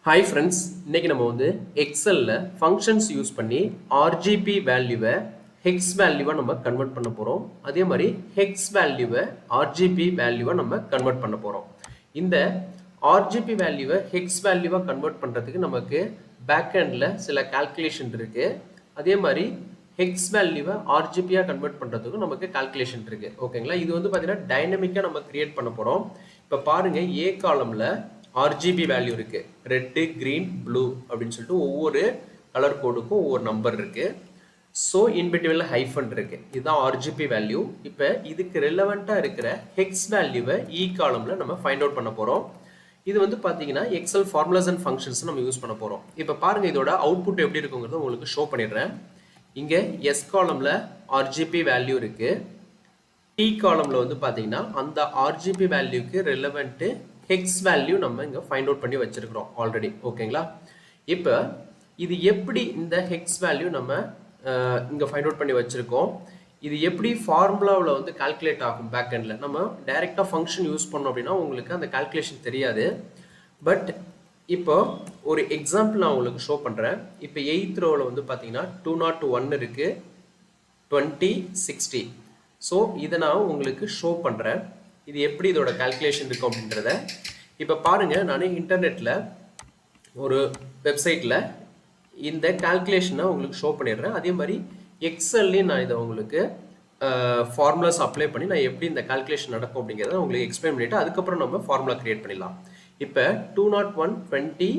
Hi friends, இன்னைக்கு நம்ம வந்து எக்ஸல்ல ஃபங்க்ஷன்ஸ் யூஸ் பண்ணி RGB வேல்யூவை ஹெக்ஸ் வேல்யூவை நம்ம கன்வெர்ட் பண்ண போகிறோம். அதே மாதிரி ஹெக்ஸ் வேல்யூவை RGB வேல்யூவை நம்ம கன்வெர்ட் பண்ண போகிறோம். இந்த RGB வேல்யூவை ஹெக்ஸ் வேல்யூவை கன்வெர்ட் பண்ணுறதுக்கு நமக்கு பேக்எண்டில் சில கால்குலேஷன் இருக்குது. அதே மாதிரி ஹெக்ஸ் வேல்யூவை RGBயாக கன்வெர்ட் பண்ணுறதுக்கும் நமக்கு கால்குலேஷன் இருக்குது. ஓகேங்களா, இது வந்து பார்த்தீங்கன்னா டைனமிக்காக நம்ம கிரியேட் பண்ண போகிறோம். இப்போ பாருங்கள், ஏ காலமில் RGB வேல்யூ இருக்கு, ரெட்டு கிரீன் ப்ளூ அப்படின்னு சொல்லிட்டு ஒவ்வொரு கலர் கோடுக்கும் ஒவ்வொரு நம்பர் இருக்கு. ஸோ இன்பிட்வீன்ல ஹைஃபன் இருக்கு. இதுதான் RGB வேல்யூ. இப்போ இதுக்கு ரெலவெண்டா இருக்கிற ஹெக்ஸ் வேல்யூவை இ காலம்ல நம்ம ஃபைண்ட் அவுட் பண்ண போறோம். இது வந்து பாத்தீங்கன்னா எக்ஸல் ஃபார்முலாஸ் அண்ட் ஃபங்க்ஷன்ஸ் நம்ம யூஸ் பண்ண போறோம். இப்போ பாருங்க, இதோட அவுட்புட் எப்படி இருக்குங்கிறத உங்களுக்கு ஷோ பண்ணிடுறேன். இங்க எஸ் காலம்ல RGB வேல்யூ இருக்கு. டி காலம்ல வந்து பாத்தீங்கன்னா அந்த RGB வேல்யூக்கு ரெலவெண்ட் ஹெக்ஸ் வேல்யூ நம்ம இங்க ஃபைண்ட் அவுட் பண்ணி வச்சிருக்கிறோம் ஆல்ரெடி. ஓகேங்களா, இப்போ இது எப்படி இந்த ஹெக்ஸ் வேல்யூ நம்ம இங்க ஃபைண்ட் அவுட் பண்ணி வச்சிருக்கோம், இது எப்படி ஃபார்முலாவில் வந்து கால்குலேட் ஆகும் பேக் எண்ட்ல. நம்ம டைரக்டா ஃபங்க்ஷன் யூஸ் பண்ணோம் அப்படின்னா உங்களுக்கு அந்த கால்குலேஷன் தெரியாது. பட் இப்போ ஒரு எக்ஸாம்பிள் நான் உங்களுக்கு ஷோ பண்றேன். இப்போ 8th ரோவில் வந்து பாத்தீங்கன்னா 201 இருக்கு, 20, 60. ஸோ இதை நான் உங்களுக்கு ஷோ பண்ணுறேன், இது எப்படி இதோட கால்குலேஷன் இருக்கும் அப்படின்றத. இப்போ பாருங்கள், நான் இன்டர்நெட்டில் ஒரு வெப்சைட்டில் இந்த கால்குலேஷனை உங்களுக்கு ஷோ பண்ணிடுறேன். அதே மாதிரி எக்ஸல்லையும் நான் இதை உங்களுக்கு ஃபார்முலாஸ் அப்ளை பண்ணி நான் எப்படி இந்த கால்குலேஷன் நடக்கும் அப்படிங்கிறத உங்களுக்கு எக்ஸ்பிளைன் பண்ணிவிட்டு அதுக்கப்புறம் நம்ம ஃபார்முலா கிரியேட் பண்ணிடலாம். இப்போ 201, 20,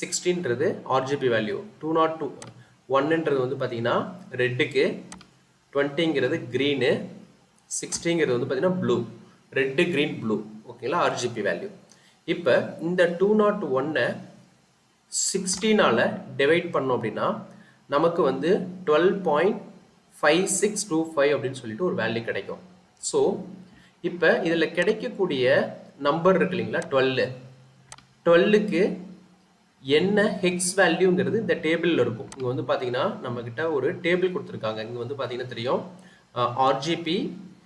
60ன்றது RGB வேல்யூ. 201ன்றது வந்து பார்த்தீங்கன்னா ரெட்டுக்கு, 20ங்கிறது க்ரீனு, 60ங்கிறது வந்து பார்த்தீங்கன்னா ப்ளூ. Red green blue. ஓகேங்களா, RGB வேல்யூ. இப்போ இந்த 201 16ஆல் டிவைட் பண்ணோம் அப்படின்னா நமக்கு வந்து 12.5625 அப்படின்னு சொல்லிட்டு ஒரு வேல்யூ கிடைக்கும். ஸோ இப்போ இதில் கிடைக்கக்கூடிய நம்பர் இருக்கு இல்லைங்களா, 12க்கு என்ன ஹெக்ஸ் வேல்யூங்கிறது இந்த டேபிளில் இருக்கும். இங்கே வந்து பார்த்தீங்கன்னா நம்மக்கிட்ட ஒரு டேபிள் கொடுத்துருக்காங்க. இங்கே வந்து பார்த்தீங்கன்னா தெரியும், RGB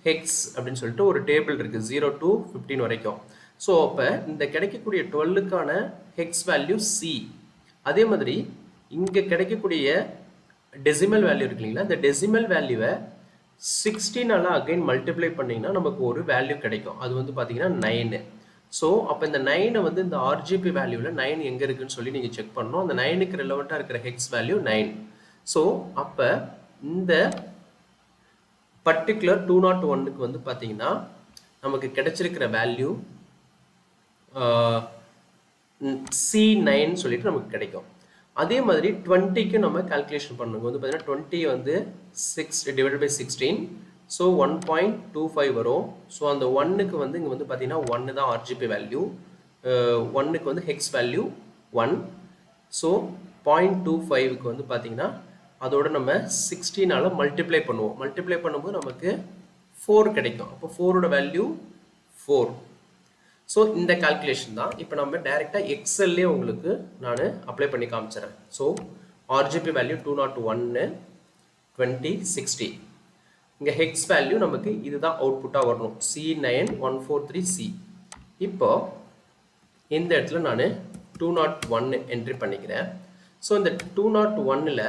ஹெக்ஸ் அப்படின்னு சொல்லிட்டு ஒரு டேபிள் இருக்கு, 0 to 15 வரைக்கும். ஸோ அப்போ இந்த கிடைக்கக்கூடிய 12க்கான ஹெக்ஸ் வேல்யூ சி. அதே மாதிரி இங்கே கிடைக்கக்கூடிய டெசிமல் வேல்யூ இருக்கு இல்லைங்களா, இந்த டெசிமல் வேல்யூவை 16ஆல் அகைன் மல்டிப்ளை பண்ணிங்கன்னா நமக்கு ஒரு வேல்யூ கிடைக்கும். அது வந்து பார்த்தீங்கன்னா 9. ஸோ அப்போ இந்த 9 வந்து இந்த RGB வேல்யூவில் 9 எங்கே இருக்குன்னு சொல்லி நீங்கள் செக் பண்ணணும். அந்த 9க்கு ரிலவெண்ட்டாக இருக்கிற ஹெக்ஸ் வேல்யூ 9. ஸோ அப்போ இந்த பர்டிகுலர் 201க்கு வந்து பார்த்தீங்கன்னா நமக்கு கிடைச்சிருக்கிற வேல்யூ C9 சொல்லிட்டு நமக்கு கிடைக்கும். அதே மாதிரி 20க்கு நம்ம கால்குலேஷன் பண்ணணும். வந்து பார்த்தீங்கன்னா 20 வந்து 6 டிவைடட் பை 16, ஸோ 1.25 வரும். ஸோ அந்த 1க்கு வந்து இங்கே வந்து பார்த்தீங்கன்னா 1 தான் RGB வேல்யூ, 1க்கு வந்து ஹெக்ஸ் வேல்யூ 1. ஸோ 0.25க்கு வந்து பார்த்தீங்கன்னா அதோட நம்ம 16ஆல் மல்டிப்ளை பண்ணுவோம். மல்டிப்ளை பண்ணும்போது நமக்கு 4 கிடைக்கும். அப்போ 4ஓட வேல்யூ 4. ஸோ இந்த கால்குலேஷன் தான் இப்போ நம்ம டைரெக்டாக எக்ஸல்லே உங்களுக்கு நான் அப்ளை பண்ணி காமிச்சிடறேன். So RGB value 201, 20, 60. இங்கே ஹெக்ஸ் வேல்யூ நமக்கு இதுதான் அவுட்புட்டாக வரணும், C9143C. இப்போ இந்த இடத்துல நான் 201 என்ட்ரி பண்ணிக்கிறேன். ஸோ இந்த 201ல்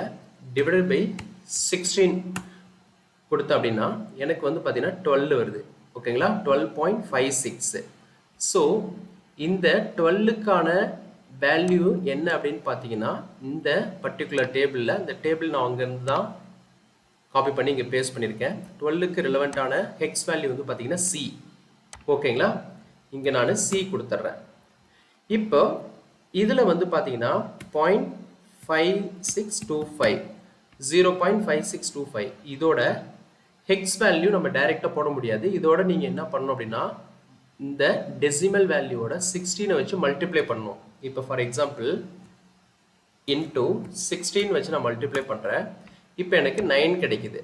டிவைடட் பை 16 கொடுத்த அப்படின்னா எனக்கு வந்து பார்த்தீங்கன்னா 12 வருது. ஓகேங்களா, 12.56. ஸோ இந்த 12க்கான வேல்யூ என்ன அப்படின்னு பார்த்தீங்கன்னா இந்த பர்டிகுலர் டேபிளில், இந்த டேபிள் நான் அங்கேருந்து தான் காப்பி பண்ணி இங்கே பேஸ்ட் பண்ணியிருக்கேன். 12க்கு ரிலவெண்ட்டான ஹெக்ஸ் வேல்யூ வந்து பார்த்தீங்கன்னா C. ஓகேங்களா, இங்கே நான் C கொடுத்துட்றேன். இப்போ இதில் வந்து பார்த்தீங்கன்னா 0.5625, 0.5625 இதோட ஹெக்ஸ் வேல்யூ நம்ம டைரெக்டாக போட முடியாது. இதோட நீங்கள் என்ன பண்ணணும் அப்படின்னா இந்த டெசிமல் வேல்யூவோட 16 வச்சு மல்டிப்ளை பண்ணணும். இப்போ ஃபார் எக்ஸாம்பிள் இன்டூ 16 வச்சு நான் மல்டிப்ளை பண்ணுறேன். இப்போ எனக்கு 9 கிடைக்குது.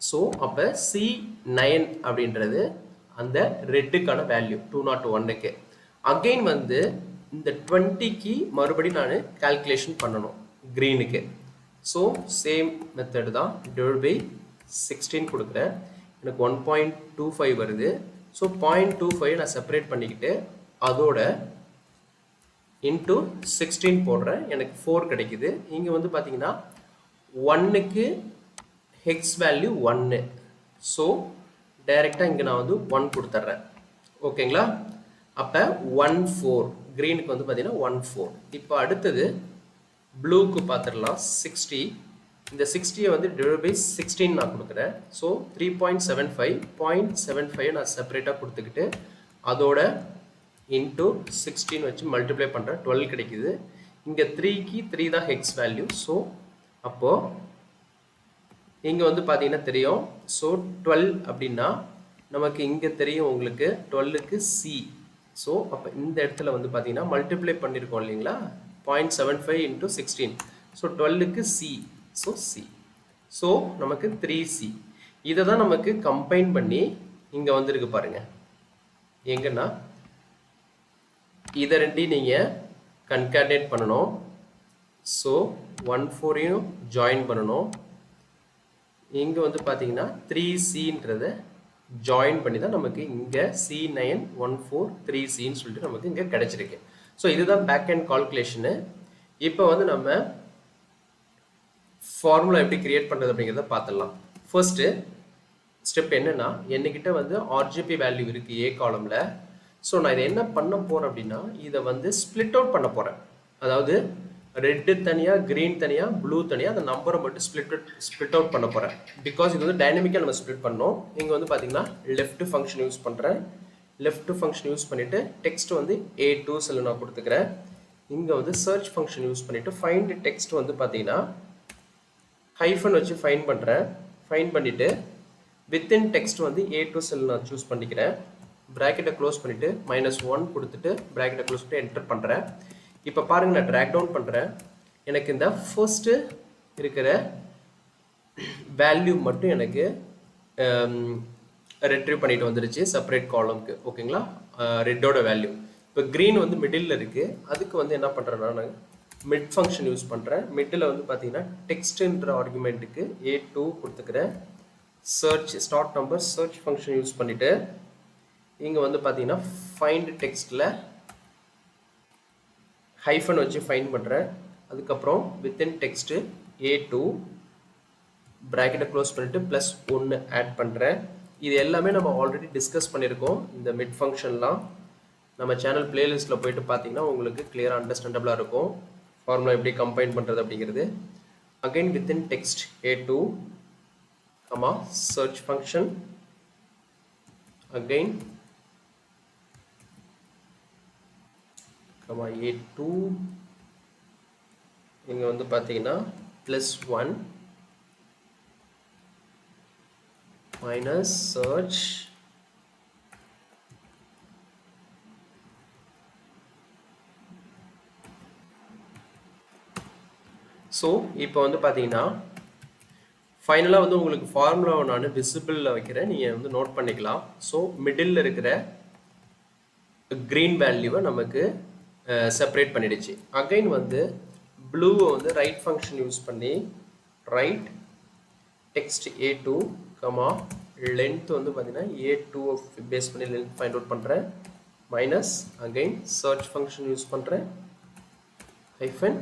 ஸோ அப்போ C9 அப்படின்றது அந்த ரெட்டுக்கான வேல்யூ 201க்கு. அகெயின் வந்து இந்த 20க்கு மறுபடியும் நான் கால்குலேஷன் பண்ணணும் க்ரீனுக்கு. ஸோ சேம் மெத்தட் தான், டிவைட் பை 16 கொடுக்குறேன், எனக்கு 1.25 வருது. ஸோ 0.25 நான் செப்பரேட் பண்ணிக்கிட்டு அதோட இன்ட்டு 16 போடுறேன், எனக்கு 4 கிடைக்குது. இங்கே வந்து பார்த்தீங்கன்னா 1க்கு ஹெக்ஸ் வேல்யூ 1. ஸோ டைரெக்டாக இங்கே நான் வந்து 1 கொடுத்துட்றேன். ஓகேங்களா? அப்போ 14 க்ரீனுக்கு வந்து பார்த்தீங்கன்னா 14. இப்போ அடுத்தது ப்ளூக்கு பார்த்துடலாம். 60. இந்த 60 வந்து டிவைட் பை 16 நான் கொடுக்குறேன். ஸோ 3.75 0.75 நான் செப்பரேட்டாக கொடுத்துக்கிட்டு அதோட இன்ட்டு 16 வச்சு மல்டிப்ளை பண்ணுறேன். 12 கிடைக்குது. இங்கே 3க்கு 3 தான் ஹெக்ஸ் வேல்யூ. ஸோ அப்போது இங்கே வந்து பார்த்தீங்கன்னா தெரியும். ஸோ 12 அப்படின்னா நமக்கு இங்கே தெரியும் உங்களுக்கு 12க்கு சி. ஸோ அப்போ இந்த இடத்துல வந்து பார்த்தீங்கன்னா மல்டிப்ளை பண்ணியிருக்கோம் இல்லைங்களா, 0.75 இன்ட்டு 16. ஸோ 12க்கு சி. So C. ஸோ நமக்கு 3C. இதை தான் நமக்கு கம்பைன் பண்ணி இங்கே வந்துருக்கு பாருங்க. எங்கன்னா இதை ரெண்டையும் நீங்கள் கன்கார்டினேட் பண்ணணும். ஸோ 14ஐயும் ஜாயின் பண்ணணும். இங்கே வந்து பார்த்தீங்கன்னா 3Cன்றதை ஜாயின் பண்ணி தான் நமக்கு இங்கே C914 3Cன்னு சொல்லிட்டு நமக்கு இங்கே கிடைச்சிருக்கு. ஸோ இதுதான் பேக் அண்ட் கால்குலேஷனு. இப்போ வந்து நம்ம ஃபார்முலா எப்படி கிரியேட் பண்ணுறது அப்படிங்கிறத பார்த்துடலாம். ஃபர்ஸ்ட்டு ஸ்டெப் என்னென்னா, என்கிட்ட வந்து ஆர்ஜிபி வேல்யூ இருக்குது ஏ காலமில். ஸோ நான் இதை என்ன பண்ண போகிறேன் அப்படின்னா, இதை வந்து ஸ்ப்ளிட் அவுட் பண்ண போகிறேன். அதாவது ரெட்டு தனியாக, க்ரீன் தனியாக, ப்ளூ தனியாக, அந்த நம்பரை மட்டும் ஸ்ப்ளிட் அவுட் பண்ண போகிறேன். பிகாஸ் இது வந்து டைனமிக்காக நம்ம ஸ்ப்ளிட் பண்ணோம். இங்கே வந்து பார்த்தீங்கன்னா லெஃப்ட் ஃபங்க்ஷன் யூஸ் பண்ணுறேன். லெஃப்ட் ஃபங்க்ஷன் யூஸ் பண்ணிவிட்டு டெக்ஸ்ட் வந்து A2 செல்ல நான் கொடுத்துக்கிறேன். இங்கே வந்து சர்ச் ஃபங்க்ஷன் யூஸ் பண்ணிவிட்டு ஃபைண்ட் டெக்ஸ்ட் வந்து பார்த்தீங்கன்னா ஹைஃபன் வச்சு ஃபைன் பண்ணுறேன். ஃபைன் பண்ணிவிட்டு வித்தின் டெக்ஸ்ட் வந்து A2 செல் நான் சூஸ் பண்ணிக்கிறேன். ப்ராக்கெட்டை க்ளோஸ் பண்ணிவிட்டு -1 கொடுத்துட்டு ப்ராக்கெட்டை க்ளோஸ் பண்ணிட்டு என்டர் பண்ணுறேன். இப்போ பாருங்கள், நான் ட்ராக் டவுன் பண்ணுறேன். எனக்கு இந்த ஃபர்ஸ்ட்டு இருக்கிற வேல்யூ மட்டும் எனக்கு ரெட்ரீவ் பண்ணிட்டு வந்துருச்சு செப்பரேட் காலம்க்கு. ஓகேங்களா? ரெட்டோட வேல்யூ. இப்போ க்ரீன் வந்து மிடில் இருக்குது. அதுக்கு வந்து என்ன பண்ணுறேன்னா, நான் மிட் ஃபங்க்ஷன் யூஸ் பண்ணுறேன். மிட்டில் வந்து பார்த்தீங்கன்னா டெக்ஸ்ட்ன்ற ஆர்குமெண்ட்டுக்கு A2 கொடுத்துக்கிறேன். Search start number search function use பண்ணிவிட்டு இங்கே வந்து பார்த்தீங்கன்னா ஃபைண்ட் டெக்ஸ்ட்டில் ஹைஃபன் வச்சு ஃபைன் பண்ணுறேன். அதுக்கப்புறம் வித்தின் டெக்ஸ்ட்டு A2 ப்ராக்கெட்டை க்ளோஸ் பண்ணிவிட்டு +1 ஆட் பண்ணுறேன். இது எல்லாமே நம்ம ஆல்ரெடி டிஸ்கஸ் பண்ணியிருக்கோம். இந்த மிட் ஃபங்க்ஷன்லாம் நம்ம சேனல் பிளேலிஸ்ட்டில் போயிட்டு பார்த்தீங்கன்னா உங்களுக்கு கிளியராக அண்டர்ஸ்டாண்டபிளாக இருக்கும் ஃபார்முலா எப்படி கம்பைன் பண்ணுறது அப்படிங்கிறது. Again within text A2 search function, again A2 இங்க வந்து பார்த்தீங்கன்னா +1 minus search ஸோ இப்போ வந்து பார்த்தீங்கன்னா ஃபைனலாக வந்து உங்களுக்கு ஃபார்முலாவை நான் விசிபிளில் வைக்கிறேன், நீங்கள் வந்து நோட் பண்ணிக்கலாம். ஸோ மிடில் இருக்கிற க்ரீன் வேல்யூவை நமக்கு செப்பரேட் பண்ணிடுச்சு. அகைன் வந்து ப்ளூவை வந்து ரைட் ஃபங்க்ஷன் யூஸ் பண்ணி ரைட் டெக்ஸ்ட் A2 லென்த் வந்து பார்த்தீங்கன்னா A2 பேஸ் பண்ணி லென்த் ஃபைண்ட் அவுட் பண்ணுறேன். Minus again search function use பண்ணுறேன். Hyphen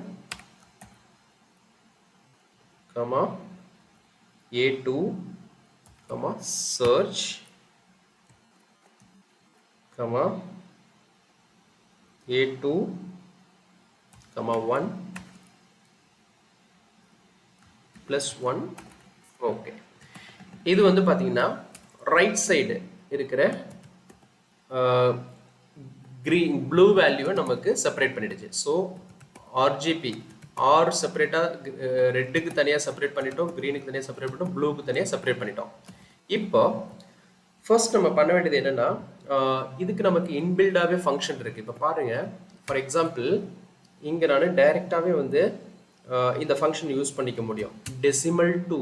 A2 search A2 1 +1. Okay, இது வந்து பார்த்தீங்கன்னா ரைட் சைடு இருக்கிற க்ரீன் ப்ளூ வேல்யூவை நமக்கு செப்பரேட் பண்ணிடுச்சு. ஸோ ஆர்ஜிபி ஆர் செப்பரேட்டாக ரெட்டுக்கு தனியாக செப்பரேட் பண்ணிட்டோம், க்ரீனுக்கு தனியாக செப்பரேட் பண்ணிட்டோம், ப்ளூக்கு தனியாக செப்பரேட் பண்ணிட்டோம். இப்போ ஃபர்ஸ்ட் நம்ம பண்ண வேண்டியது என்னென்னா, இதுக்கு நமக்கு இன்பில்டாகவே ஃபங்க்ஷன் இருக்குது. இப்போ பாருங்கள், ஃபார் எக்ஸாம்பிள் இங்கே நான் டைரெக்டாகவே வந்து இந்த ஃபங்க்ஷன் யூஸ் பண்ணிக்க முடியும். டெசிமல் டு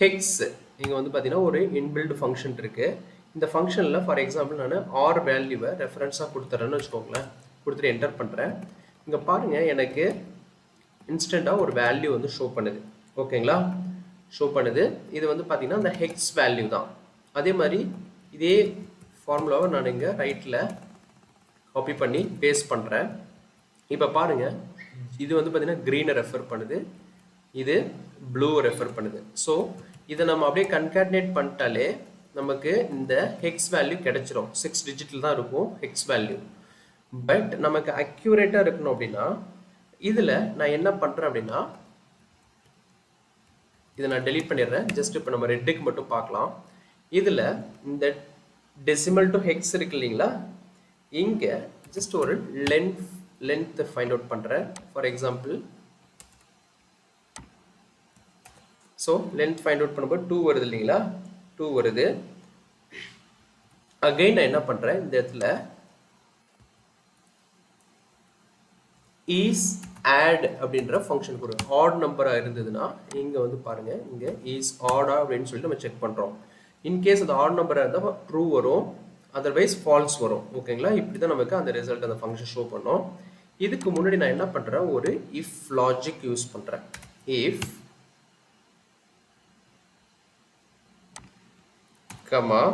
ஹெக்ஸ் இங்கே வந்து பார்த்தீங்கன்னா ஒரு இன்பில்டு ஃபங்க்ஷன் இருக்குது. இந்த ஃபங்க்ஷனில் ஃபார் எக்ஸாம்பிள் நான் ஆர் வேல்யூவை ரெஃபரன்ஸாக கொடுத்துட்றேன்னு வச்சுக்கோங்களேன். கொடுத்துட்டு என்டர் பண்ணுறேன். இங்கே பாருங்கள், எனக்கு இன்ஸ்டண்ட்டாக ஒரு வேல்யூ வந்து ஷோ பண்ணுது. ஓகேங்களா? ஷோ பண்ணுது. இது வந்து பார்த்தீங்கன்னா அந்த ஹெக்ஸ் வேல்யூ தான். அதே மாதிரி இதே ஃபார்முலாவை நான் இங்கே ரைட்டில் காப்பி பண்ணி பேஸ்ட் பண்ணுறேன். இப்போ பாருங்க, இது வந்து பார்த்தீங்கன்னா க்ரீனை ரெஃபர் பண்ணுது, இது ப்ளூவை ரெஃபர் பண்ணுது. ஸோ இதை நம்ம அப்படியே கன்காட்டினேட் பண்ணிட்டாலே நமக்கு இந்த ஹெக்ஸ் வேல்யூ கிடைச்சிரும். 6 டிஜிட்டில் தான் இருக்கும் ஹெக்ஸ் வேல்யூ. பட் நமக்கு அக்யூரேட்டாக இருக்கணும் அப்படின்னா இதில் நான் என்ன பண்ணுறேன் அப்படின்னா, இதை நான் டெலீட் பண்ணிடுறேன். ஜஸ்ட் இப்போ நம்ம ரெட்டுக்கு மட்டும் பார்க்கலாம். இதில் இந்த டெசிமல் டு ஹெக்ஸ் இருக்கு இல்லைங்களா, இங்கே ஜஸ்ட் ஒரு லென்த் ஃபைண்ட் அவுட் பண்ணுறேன். For example, so length find out பண்ணும்போது 2 வருது இல்லைங்களா, 2 வருது. அகைன் நான் என்ன பண்ணுறேன், இந்த இடத்துல இஸ் ஆட் அப்படின்ற ஃபங்க்ஷன் ஒரு ஆட் நம்பராக இருந்ததுன்னா இங்கே வந்து பாருங்கள், இங்கே இஸ் ஆடா அப்படின்னு சொல்லிட்டு நம்ம செக் பண்ணுறோம். இன்கேஸ் அது ஆட் நம்பராக இருந்தால் ட்ரூ வரும், அதர்வைஸ் ஃபால்ஸ் வரும். ஓகேங்களா, இப்படி தான் நமக்கு அந்த ரிசல்ட் அந்த ஃபங்க்ஷன் ஷோ பண்ணோம். இதுக்கு முன்னாடி நான் என்ன பண்ணுறேன், ஒரு இஃப் லாஜிக் யூஸ் பண்ணுறேன். இஃப் கமா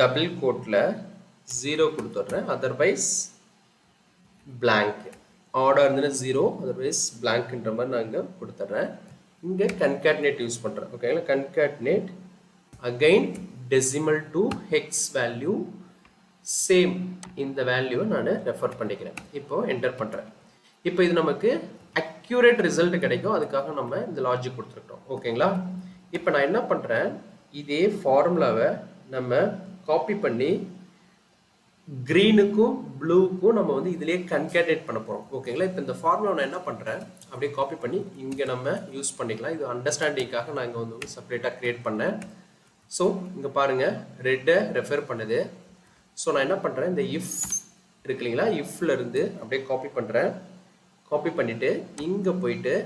டபுள் கோட்டில் 0 கொடுத்துட்றேன், அதர்வைஸ் blank. ஆர்டர் இருந்ததுன்னா 0, அதர்வைஸ் பிளாங்க்ன்ற மாதிரி நான் இங்கே கொடுத்துட்றேன். இங்கே கன்காட்டினேட் யூஸ் பண்ணுறேன். ஓகேங்களா, concatenate again decimal to hex value, same இந்த வேல்யூவை நான் ரெஃபர் பண்ணிக்கிறேன். இப்போ என்டர் பண்ணுறேன். இப்போ இது நமக்கு அக்யூரேட் ரிசல்ட் கிடைக்கும், அதுக்காக நம்ம இந்த லாஜிக் கொடுத்துருக்கோம். ஓகேங்களா, இப்போ நான் என்ன பண்ணுறேன், இதே ஃபார்முலாவை நம்ம காப்பி பண்ணி க்ரீனுக்கும் ப்ளூக்கும் நம்ம வந்து இதிலே கன்கேட்டேட் பண்ண போகிறோம். ஓகேங்களா, இப்போ இந்த ஃபார்முலா நான் என்ன பண்ணுறேன், அப்படியே காப்பி பண்ணி இங்கே நம்ம யூஸ் பண்ணிக்கலாம். இது அண்டர்ஸ்டாண்டிங்காக நான் இங்கே வந்து செப்பரேட்டாக க்ரியேட் பண்ணேன். ஸோ இங்கே பாருங்கள், ரெட்டை ரெஃபர் பண்ணுது. ஸோ நான் என்ன பண்ணுறேன், இந்த இஃப் இருக்கு இல்லைங்களா, இஃப்லேருந்து அப்படியே காப்பி பண்ணுறேன். காப்பி பண்ணிவிட்டு இங்கே போயிட்டு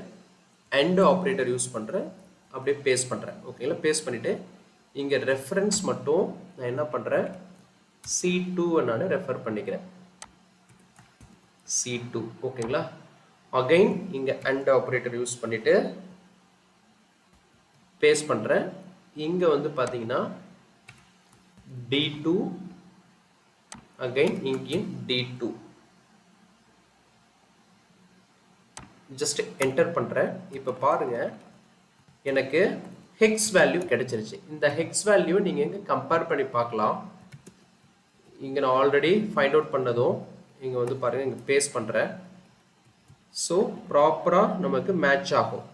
அண்ட் ஆப்ரேட்டர் யூஸ் பண்ணுறேன், அப்படியே பேஸ்ட் பண்ணுறேன். ஓகேங்களா, பேஸ்ட் பண்ணிவிட்டு இங்கே ரெஃபரன்ஸ் மட்டும் நான் என்ன பண்ணுறேன், C2 நான் ரெஃபர் பண்ணிக்கிறேன். C2 ஓகேங்களா. அகைன் இங்கே அண்ட் ஆப்ரேட்டர் யூஸ் பண்ணிட்டு பேஸ்ட் பண்ணுறேன். இங்கே வந்து பார்த்தீங்கன்னா D2, அகைன் இங்கே D2 ஜஸ்ட் என்டர் பண்ணுறேன். இப்போ பாருங்கள், எனக்கு ஹெக்ஸ் வேல்யூ கிடைச்சிருச்சு. இந்த ஹெக்ஸ் வேல்யூ நீங்கள் எங்கே கம்பேர் பண்ணி பார்க்கலாம். இங்கே நான் ஆல்ரெடி ஃபைண்ட் அவுட் பண்ணதும் இங்கே வந்து பாருங்கள், இங்கே பேஸ்ட் பண்ணுறேன். ஸோ ப்ராப்பராக நமக்கு மேட்ச் ஆகும்.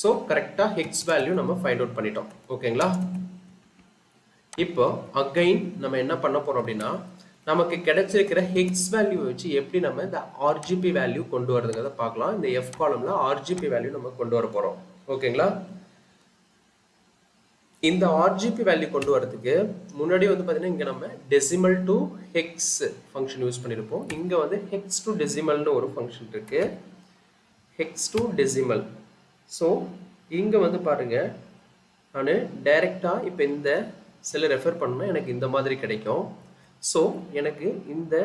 ஸோ கரெக்டாக ஹெக்ஸ் வேல்யூ நம்ம ஃபைண்ட் அவுட் பண்ணிட்டோம். ஓகேங்களா, இப்போ அகைன் நம்ம என்ன பண்ண போகிறோம் அப்படின்னா, நமக்கு கிடைச்சிருக்கிற ஹெக்ஸ் வேல்யூ வச்சு எப்படி நம்ம இந்த ஆர்ஜிபி வேல்யூ கொண்டு வரதுங்கிறத பார்க்கலாம். இந்த எஃப் காலம்ல ஆர்ஜிபி வேல்யூ நம்ம கொண்டு வர போகிறோம். ஓகேங்களா, இந்த ஆர்ஜிபி வேல்யூ கொண்டு வரதுக்கு முன்னாடி வந்து பார்த்தீங்கன்னா இங்கே நம்ம decimal to hex function use பண்ணியிருப்போம். இங்கே வந்து ஹெக்ஸ் டு டெசிமல்னு ஒரு ஃபங்க்ஷன் இருக்கு, ஹெக்ஸ் டு டெசிமல். ஸோ இங்கே வந்து பாருங்கள், நான் டைரெக்டாக இப்போ இந்த செல்லை ரெஃபர் பண்ணால் எனக்கு இந்த மாதிரி கிடைக்கும். ஸோ எனக்கு இந்த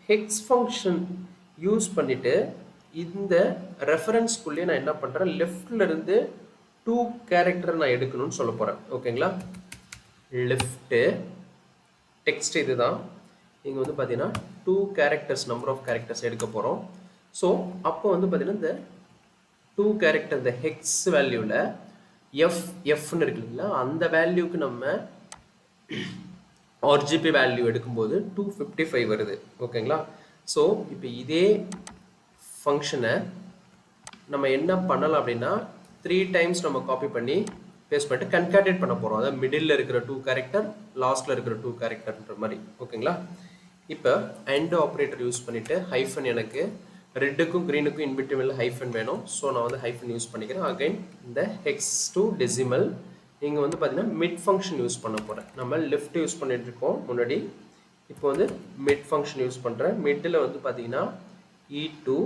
ஹெக்ஸ் ஃபங்க்ஷன் யூஸ் பண்ணிவிட்டு இந்த ரெஃபரன்ஸ்குள்ளேயே நான் என்ன பண்ணுறேன், லெஃப்ட்லேருந்து 2 கேரக்டர் நான் எடுக்கணும்னு சொல்ல போகிறேன். ஓகேங்களா, லெஃப்ட்டு டெக்ஸ்ட் இதுதான். இங்கே வந்து பார்த்தீங்கன்னா 2 கேரக்டர்ஸ், நம்பர் ஆஃப் கேரக்டர்ஸ் எடுக்க போகிறோம். ஸோ அப்போ வந்து பார்த்தீங்கன்னா இந்த 2 கேரக்டர், இந்த ஹெக்ஸ் வேல்யூவில் எஃப்னு இருக்கு இல்லைங்களா, அந்த வேல்யூக்கு நம்ம ஆர்ஜிபி வேல்யூ எடுக்கும்போது 255 வருது. ஓகேங்களா, ஸோ இப்போ இதே ஃபங்க்ஷனை நம்ம என்ன பண்ணலாம் அப்படின்னா 3 டைம்ஸ் நம்ம காப்பி பண்ணி பேஸ்ட் பண்ணிட்டு கன்காட்டேட் பண்ண போகிறோம். அதாவது மிடில் இருக்கிற 2 கேரக்டர், லாஸ்ட்டில் இருக்கிற 2 கேரக்டர்ன்ற மாதிரி. ஓகேங்களா, இப்போ அண்ட் ஆப்ரேட்டர் யூஸ் பண்ணிவிட்டு ஹைஃபன், எனக்கு ரெட்டுக்கும் க்ரீனுக்கும் இன்பிட்வீனில் ஹைஃபன் வேணும். ஸோ நான் வந்து ஹைஃபன் யூஸ் பண்ணிக்கிறேன். அகைன் இந்த ஹெக்ஸ் டு டெசிமல், இங்கே வந்து பார்த்தீங்கன்னா மிட் ஃபங்க்ஷன் யூஸ் பண்ண போகிறேன். நம்ம லெஃப்ட் யூஸ் பண்ணிட்டு இருக்கோம் முன்னாடி, இப்போ வந்து மிட் ஃபங்க்ஷன் யூஸ் பண்ணுறேன். மிட்டில் வந்து பார்த்தீங்கன்னா E2,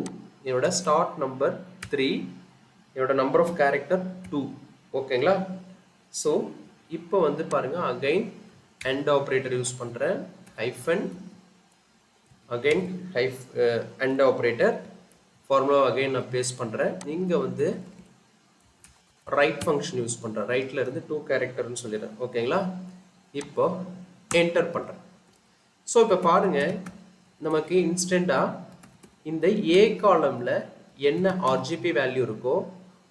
என்னோட ஸ்டார்ட் நம்பர் 3, என்னோட நம்பர் ஆஃப் கேரக்டர் 2. ஓகேங்களா, ஸோ இப்போ வந்து பாருங்கள், அகைன் அண்ட் ஆப்ரேட்டர் யூஸ் பண்ணுறேன், hyphen, again and operator formula again நான் பேஸ்ட் பண்ணுறேன். இங்கே வந்து ரைட் ஃபங்க்ஷன் யூஸ் பண்ணுறேன். ரைட்டில் இருந்து 2 கேரக்டர்னு சொல்லிடுறேன். ஓகேங்களா? இப்போ என்டர் பண்ணுறேன். ஸோ இப்போ பாருங்கள், நமக்கு இன்ஸ்டண்ட்டாக இந்த ஏ காலமில் என்ன ஆர்ஜிபி வேல்யூ இருக்கோ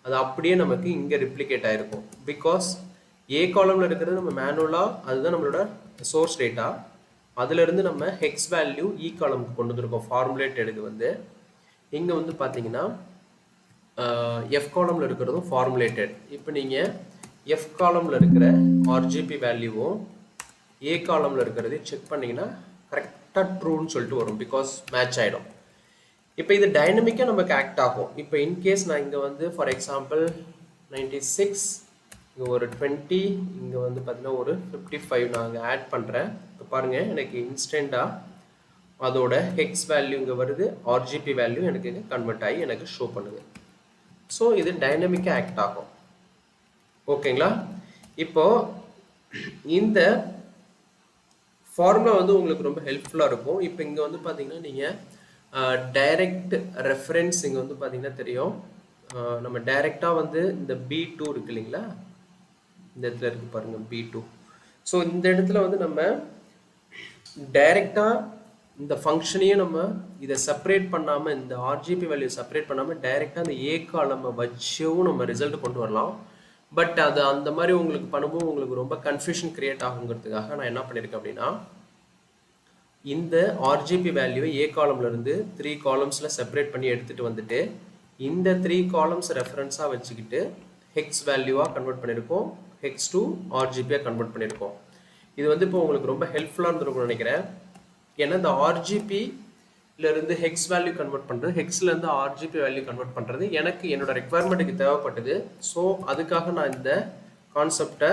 அது அப்படியே நமக்கு இங்கே ரிப்ளிகேட் ஆகிருக்கும். பிகாஸ் ஏ காலமில் இருக்கிறது நம்ம மேனுவலாக, அதுதான் நம்மளோட சோர்ஸ் டேட்டா. அதிலிருந்து நம்ம ஹெக்ஸ் வேல்யூ இ காலமுக்கு கொண்டு வந்துருக்கோம். ஃபார்முலேட்டடுக்கு வந்து இங்கே வந்து பார்த்தீங்கன்னா எஃப் காலமில் இருக்கிறதும் ஃபார்முலேட்டட். இப்போ நீங்கள் எஃப் காலமில் இருக்கிற ஆர்ஜிபி வேல்யூவும் ஏ காலமில் இருக்கிறது செக் பண்ணிங்கன்னா கரெக்டாக ட்ரூன்னு சொல்லிட்டு வரும். பிகாஸ் மேட்ச் ஆகிடும். இப்போ இது டைனமிக்காக நமக்கு ஆக்ட் ஆகும். இப்போ இன்கேஸ் நான் இங்கே வந்து ஃபார் எக்ஸாம்பிள் 96, இங்கே ஒரு 20, இங்கே வந்து பார்த்தீங்கன்னா ஒரு 55 நான் அங்கே ஆட் பண்ணுறேன். இப்போ பாருங்கள், எனக்கு இன்ஸ்டண்ட்டாக அதோட ஹெக்ஸ் வேல்யூ இங்கே வருது, ஆர்ஜிபி வேல்யூ எனக்கு இங்கே கன்வெர்ட் ஆகி எனக்கு ஷோ பண்ணுது. ஸோ இது டைனமிக்காக ஆக்ட் ஆகும். ஓகேங்களா? இப்போ இந்த ஃபார்முலா வந்து உங்களுக்கு ரொம்ப ஹெல்ப்ஃபுல்லாக இருக்கும். இப்போ இங்கே வந்து பார்த்தீங்கன்னா நீங்கள் டைரக்ட் ரெஃபரன்ஸ் இங்கே வந்து பார்த்தீங்கன்னா தெரியும். நம்ம டைரெக்டாக வந்து இந்த B2 இருக்கு இல்லைங்களா, இந்த இடத்துல இருக்கு பாருங்கள் B2. ஸோ இந்த இடத்துல வந்து நம்ம டைரெக்டாக இந்த ஃபங்க்ஷனையும் நம்ம இதை செப்பரேட் பண்ணாமல், இந்த ஆர்ஜிபி வேல்யூ செப்பரேட் பண்ணாமல் டைரெக்டாக அந்த ஏ காலம் வச்சும் நம்ம ரிசல்ட் கொண்டு வரலாம். பட் அது அந்த மாதிரி உங்களுக்கு பண்ணும்போது உங்களுக்கு ரொம்ப கன்ஃபியூஷன் கிரியேட் ஆகுங்கிறதுக்காக நான் என்ன பண்ணியிருக்கேன் அப்படின்னா, இந்த ஆர்ஜிபி வேல்யூவை ஏ காலம்லேருந்து 3 காலம்ஸில் செப்பரேட் பண்ணி எடுத்துகிட்டு வந்துட்டு இந்த 3 காலம்ஸ் ரெஃபரன்ஸாக வச்சுக்கிட்டு ஹெக்ஸ் வேல்யூவாக கன்வெர்ட் பண்ணியிருக்கோம், ஹெக்ஸ் டு ஆர்ஜிபியாக கன்வெர்ட் பண்ணியிருக்கோம். இது வந்து இப்போ உங்களுக்கு ரொம்ப ஹெல்ப்ஃபுல்லாக இருந்திருக்கும்னு நினைக்கிறேன். ஏன்னா இந்த ஆர்ஜிபியிலேருந்து ஹெக்ஸ் வேல்யூ கன்வெர்ட் பண்ணுறது, ஹெக்ஸ்லேருந்து ஆர்ஜிபி வேல்யூ கன்வெர்ட் பண்ணுறது எனக்கு என்னோட ரெக்குவயர்மெண்ட்டுக்கு தேவைப்பட்டது. ஸோ அதுக்காக நான் இந்த கான்செப்டை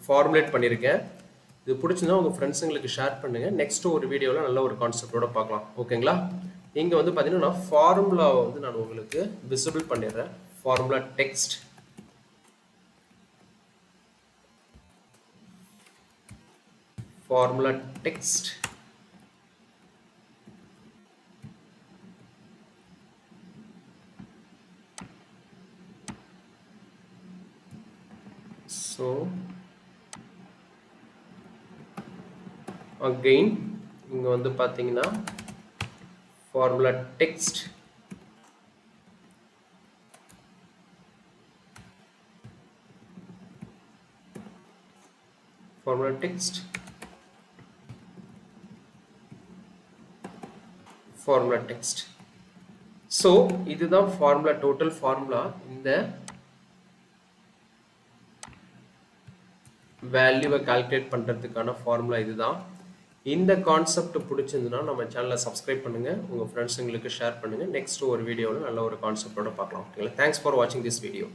ஃபார்முலேட் பண்ணியிருக்கேன். இது பிடிச்சிருந்தா உங்கள் ஃப்ரெண்ட்ஸுங்களுக்கு ஷேர் பண்ணுங்கள். நெக்ஸ்ட் ஒரு வீடியோவில் நல்ல ஒரு கான்செப்டோட பார்க்கலாம். ஓகேங்களா? இங்கே வந்து பார்த்தீங்கன்னா நான் ஃபார்முலாவை வந்து நான் உங்களுக்கு விசிபிள் பண்ணிடுறேன். Formula text, formula text, so again இங்க வந்து பாத்தீங்கன்னா formula text, formula text, formula text. So இதுதான் formula, total formula. இந்த வேல்யூவை கால்குலேட் பண்ணுறதுக்கான ஃபார்முலா இதுதான். இந்த கான்செப்ட் பிடிச்சிருந்துன்னா நம்ம சேனலை சப்ஸ்கிரைப் பண்ணுங்கள், உங்கள் ஃப்ரெண்ட்ஸுங்களுக்கு ஷேர் பண்ணுங்கள். நெக்ஸ்ட் ஒரு வீடியோவில் நல்ல ஒரு கான்செப்டோட பார்க்கலாம். ஓகேங்களா? தேங்க்ஸ் ஃபார் வாட்சிங் திஸ் வீடியோ.